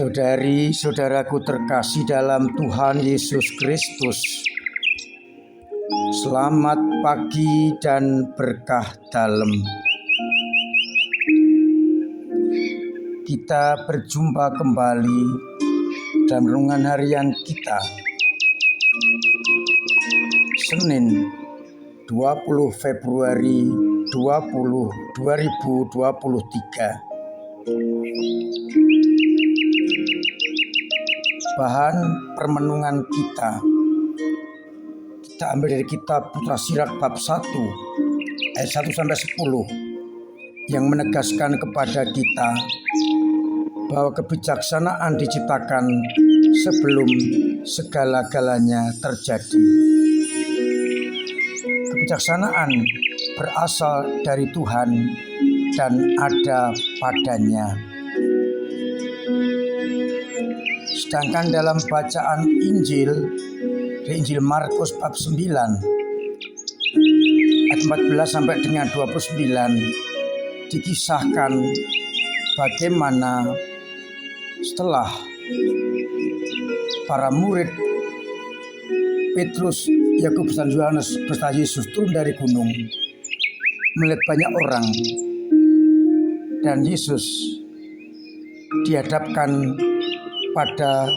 Saudari-saudaraku terkasih dalam Tuhan Yesus Kristus, selamat pagi dan berkah dalam. Kita berjumpa kembali dalam renungan harian kita, Senin 20 Februari 2023. Bahan permenungan kita ambil dari kitab Putra Sirat bab 1 ayat 1-10 yang menegaskan kepada kita bahwa kebijaksanaan diciptakan sebelum segala-galanya terjadi. Kebijaksanaan berasal dari Tuhan dan ada padanya. Sedangkan dalam bacaan Injil, di Injil Markus bab 9 ayat 14 sampai dengan 29 dikisahkan bagaimana setelah para murid Petrus, Yakobus dan Yohanes beserta Yesus turun dari gunung, melihat banyak orang, dan Yesus dihadapkan pada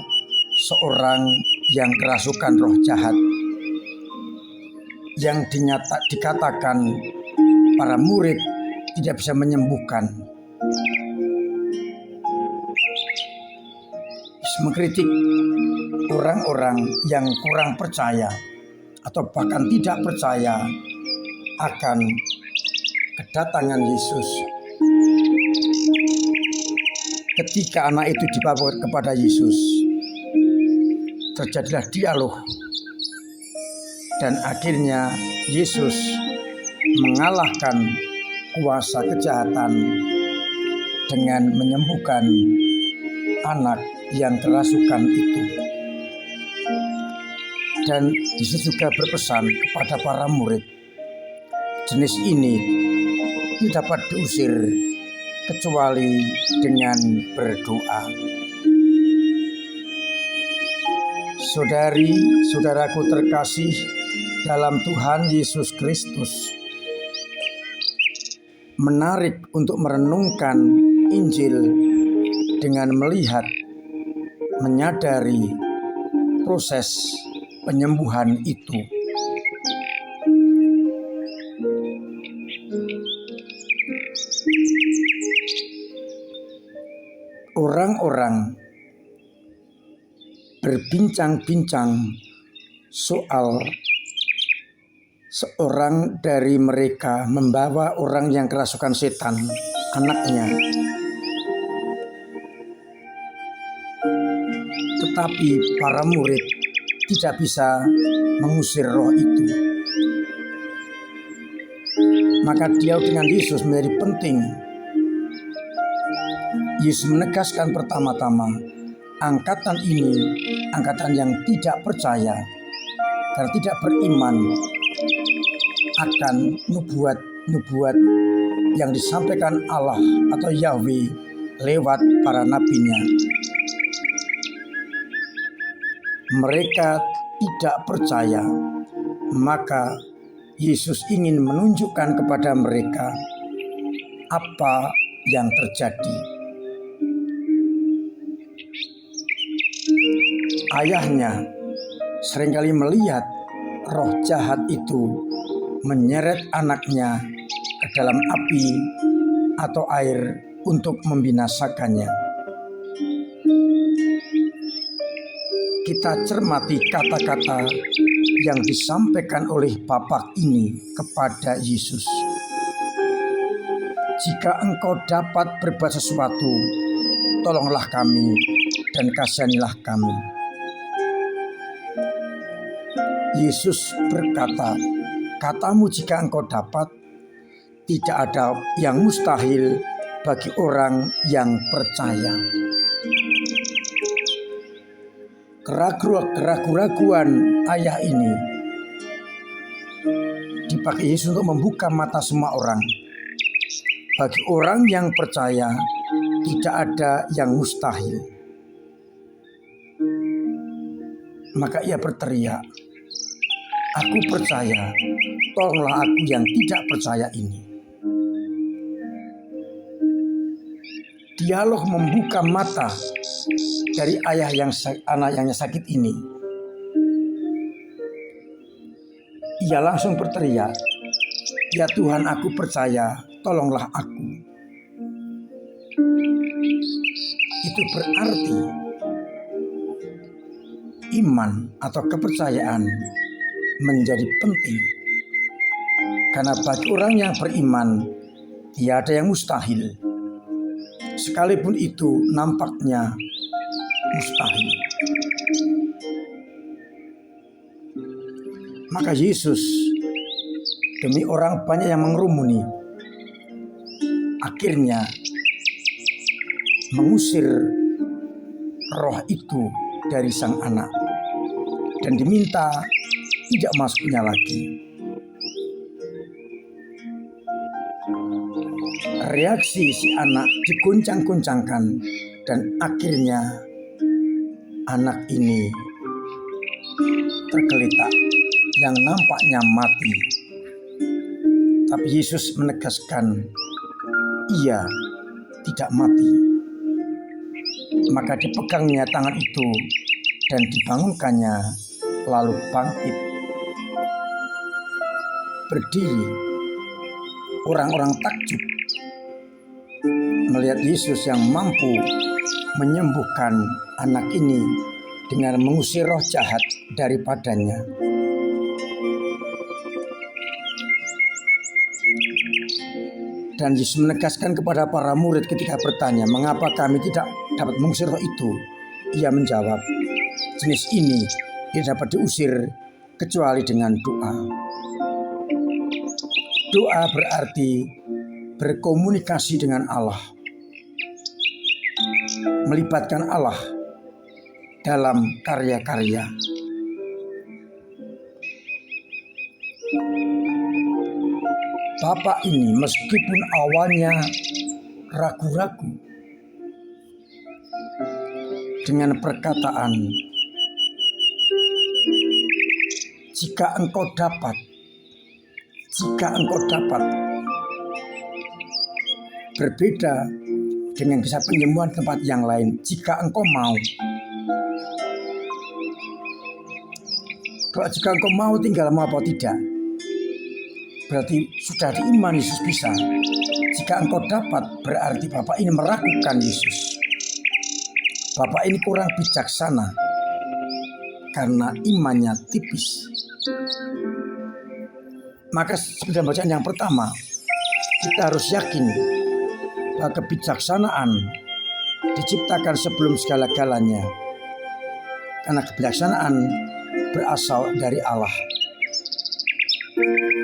seorang yang kerasukan roh jahat yang dikatakan para murid tidak bisa menyembuhkan. Mengkritik orang-orang yang kurang percaya atau bahkan tidak percaya akan kedatangan Yesus. Ketika anak itu dibawa kepada Yesus, terjadilah dialog, dan akhirnya Yesus mengalahkan kuasa kejahatan dengan menyembuhkan anak yang kerasukan itu. Dan Yesus juga berpesan kepada para murid, jenis ini tidak dapat diusir kecuali dengan berdoa. Saudari-saudaraku terkasih dalam Tuhan Yesus Kristus, menarik untuk merenungkan Injil dengan melihat, menyadari proses penyembuhan itu. Orang-orang berbincang-bincang soal seorang dari mereka membawa orang yang kerasukan setan, anaknya. Tetapi para murid tidak bisa mengusir roh itu. Maka dialog dengan Yesus menjadi penting. Yesus menegaskan pertama-tama, angkatan ini angkatan yang tidak percaya karena tidak beriman akan nubuat yang disampaikan Allah atau Yahweh lewat para nabinya. Mereka tidak percaya, maka Yesus ingin menunjukkan kepada mereka apa yang terjadi. Ayahnya seringkali melihat roh jahat itu menyeret anaknya ke dalam api atau air untuk membinasakannya. Kita cermati kata-kata yang disampaikan oleh Bapak ini kepada Yesus. Jika engkau dapat berbuat sesuatu, tolonglah kami dan kasihanilah kami. Yesus berkata, katamu jika engkau dapat, tidak ada yang mustahil bagi orang yang percaya. Keraguan ayah ini dipakai Yesus untuk membuka mata semua orang. Bagi orang yang percaya, tidak ada yang mustahil. Maka ia berteriak, "Aku percaya, tolonglah aku yang tidak percaya ini." Dialog membuka mata dari ayah anak yang sakit ini. Ia langsung berteriak, "Ya Tuhan, aku percaya, tolonglah aku." Itu berarti iman atau kepercayaan menjadi penting. Karena bagi orang yang beriman, tiada yang mustahil. Sekalipun itu nampaknya mustahil. Maka Yesus, demi orang banyak yang mengerumuni, akhirnya mengusir roh itu dari sang anak dan diminta tidak masuknya lagi. Reaksi si anak diguncang-guncangkan dan akhirnya anak ini tergeletak yang nampaknya mati. Tapi Yesus menegaskan ia tidak mati. Maka dipegangnya tangan itu dan dibangunkannya, lalu bangkit. Berdiri, orang-orang takjub melihat Yesus yang mampu menyembuhkan anak ini dengan mengusir roh jahat daripadanya. Dan Yesus menegaskan kepada para murid ketika bertanya, "Mengapa kami tidak dapat mengusir roh itu?" Ia menjawab, "Jenis ini tidak dapat diusir kecuali dengan doa." Doa berarti berkomunikasi dengan Allah, melibatkan Allah dalam karya-karya. Bapak ini meskipun awalnya ragu-ragu dengan perkataan, jika engkau dapat, berbeda dengan kisah penyembuhan tempat yang lain, jika engkau mau. Kalau jika engkau mau tinggal mau apa tidak, berarti sudah diimani Yesus bisa. Jika engkau dapat, berarti Bapak ini meragukan Yesus. Bapak ini kurang bijaksana karena imannya tipis. Maka dalam bacaan yang pertama, kita harus yakin bahwa kebijaksanaan diciptakan sebelum segala-galanya. Karena kebijaksanaan berasal dari Allah.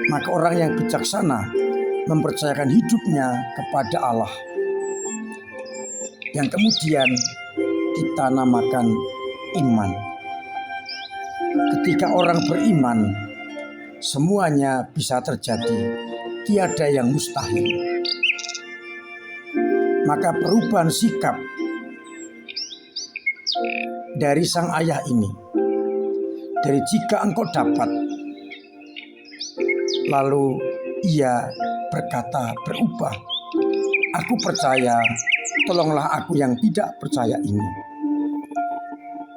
Maka orang yang bijaksana mempercayakan hidupnya kepada Allah, yang kemudian kita namakan iman. Ketika orang beriman, semuanya bisa terjadi, tiada yang mustahil. Maka perubahan sikap dari sang ayah ini, dari jika engkau dapat, lalu ia berkata, berubah, "Aku percaya, tolonglah aku yang tidak percaya ini."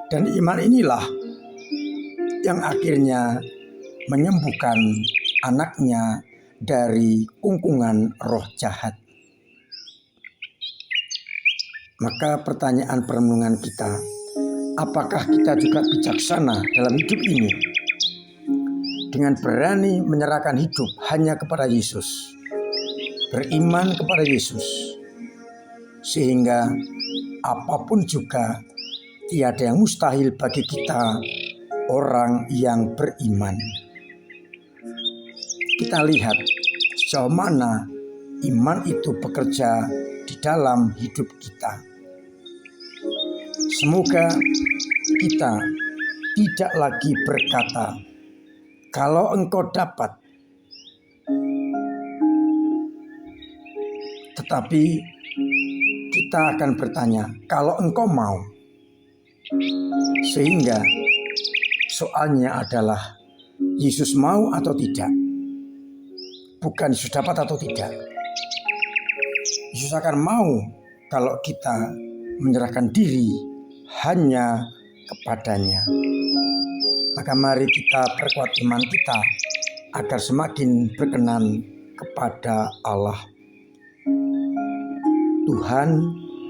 Dan iman inilah yang akhirnya menyembuhkan anaknya dari kungkungan roh jahat. Maka pertanyaan perenungan kita, apakah kita juga bijaksana dalam hidup ini? Dengan berani menyerahkan hidup hanya kepada Yesus, beriman kepada Yesus, sehingga apapun juga tiada yang mustahil bagi kita orang yang beriman. Kita lihat sejauh mana iman itu bekerja di dalam hidup kita. Semoga kita tidak lagi berkata, "Kalau engkau dapat," tetapi kita akan bertanya, "Kalau engkau mau." Sehingga Soalnya adalah Yesus mau atau tidak. Bukan Yesus dapat atau tidak. Yesus akan mau kalau kita menyerahkan diri hanya kepadanya. Maka mari kita perkuat iman kita agar semakin berkenan kepada Allah. Tuhan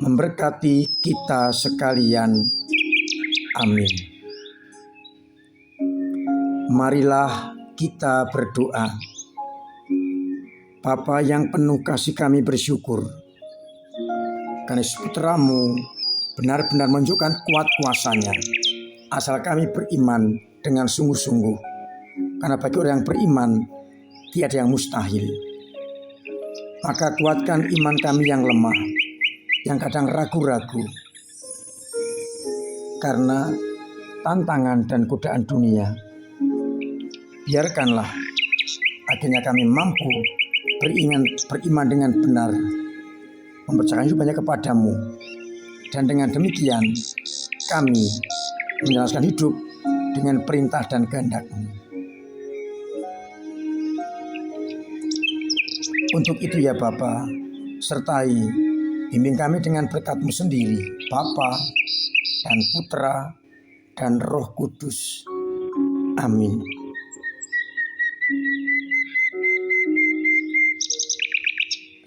memberkati kita sekalian. Amin. Marilah kita berdoa. Bapa yang penuh kasih, kami bersyukur karena Putra-Mu benar-benar menunjukkan kuat kuasanya. Asal kami beriman dengan sungguh-sungguh. Karena bagi orang yang beriman, tiada yang mustahil. Maka kuatkan iman kami yang lemah, yang kadang ragu-ragu. Karena tantangan dan godaan dunia. Biarkanlah akhirnya kami mampu beriman dengan benar, mempercayakan hidupnya kepadamu, dan dengan demikian kami menjalankan hidup dengan perintah dan kehendak-Mu. Untuk itu ya Bapa, sertai bimbing kami dengan berkat-Mu sendiri, Bapa dan Putra dan Roh Kudus. Amin.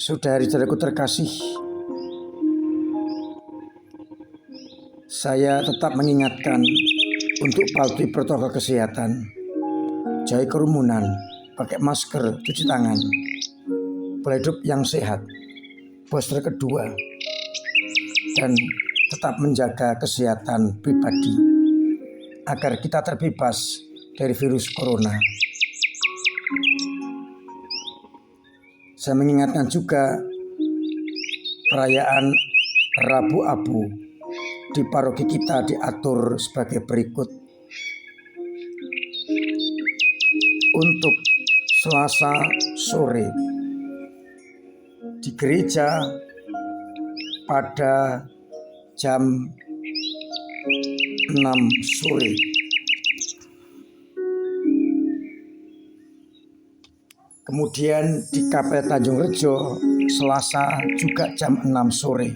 Saudari-saudaraku terkasih, saya tetap mengingatkan untuk patuhi protokol kesehatan, jauhi kerumunan, pakai masker, cuci tangan, pola hidup yang sehat, booster kedua, dan tetap menjaga kesehatan pribadi agar kita terbebas dari virus corona. Saya mengingatkan juga perayaan Rabu Abu di paroki kita diatur sebagai berikut. Untuk Selasa sore di gereja pada jam 6 sore. Kemudian di Kapel Tanjung Rejo Selasa juga jam 6 sore.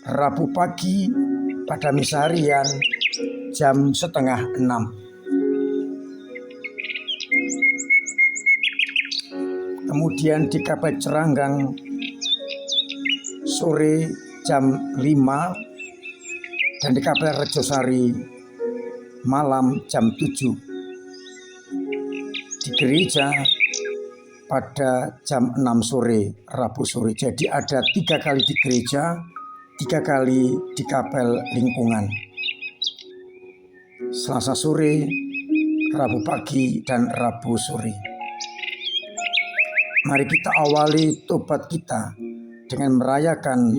Rabu pagi pada misa harian jam 5:30. Kemudian di Kapel Ceranggang sore jam 5 dan di Kapel Rejosari malam jam 7. Di gereja pada jam 6 sore Rabu sore. Jadi ada 3 kali di gereja, 3 kali di kapel lingkungan. Selasa sore, Rabu pagi, dan Rabu sore. Mari kita awali tobat kita dengan merayakan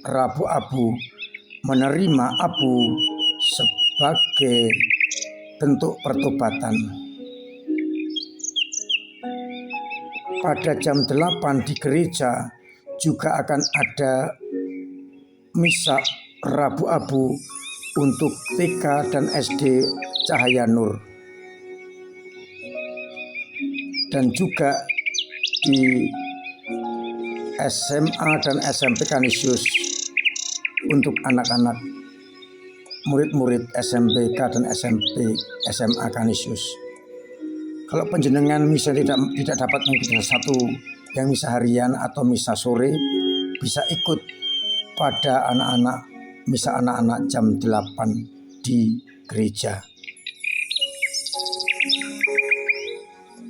Rabu Abu, menerima Abu sebagai bentuk pertobatan. Pada jam 8 di gereja juga akan ada misa Rabu Abu untuk TK dan SD Cahaya Nur. Dan juga di SMA dan SMP Kanisius untuk anak-anak murid-murid SMPK dan SMP SMA Kanisius. Kalau penjenengan misalnya tidak dapat mengikuti satu yang misa harian atau misa sore, bisa ikut pada misa anak-anak jam 8 di gereja.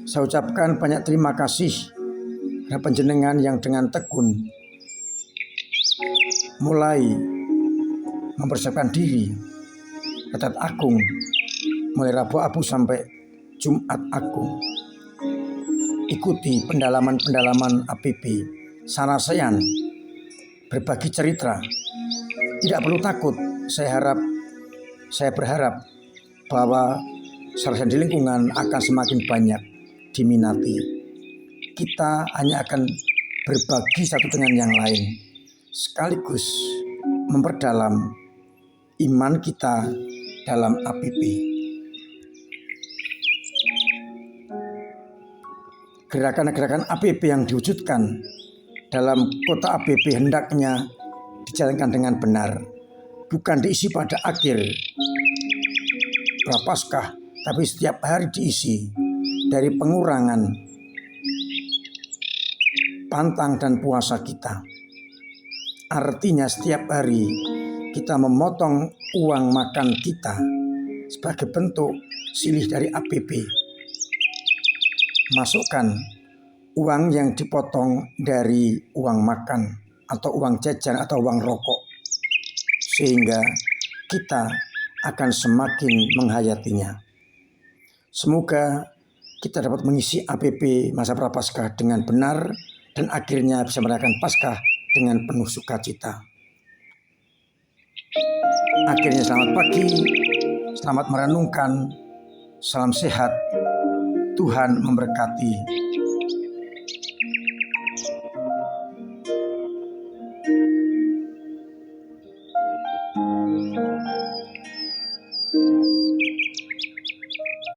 Saya ucapkan banyak terima kasih kepada penjenengan yang dengan tekun mulai mempersiapkan diri Ketat Agung mulai Rabu Abu sampai Jumat Agung. Ikuti pendalaman-pendalaman APP, sarasean, berbagi cerita. Tidak perlu takut. Saya berharap bahwa sarasean di lingkungan akan semakin banyak diminati. Kita hanya akan berbagi satu dengan yang lain, sekaligus memperdalam iman kita dalam APP. Gerakan-gerakan APP yang diwujudkan dalam kota APP hendaknya dijalankan dengan benar, bukan diisi pada akhir Prapaskah, tapi setiap hari diisi dari pengurangan pantang dan puasa kita. Artinya setiap hari kita memotong uang makan kita sebagai bentuk silih dari APP. Masukkan uang yang dipotong dari uang makan atau uang jajan atau uang rokok, sehingga kita akan semakin menghayatinya. Semoga kita dapat mengisi APP masa Prapaskah dengan benar dan akhirnya bisa merayakan Paskah dengan penuh sukacita. Akhirnya selamat pagi, selamat merenungkan, salam sehat, Tuhan memberkati.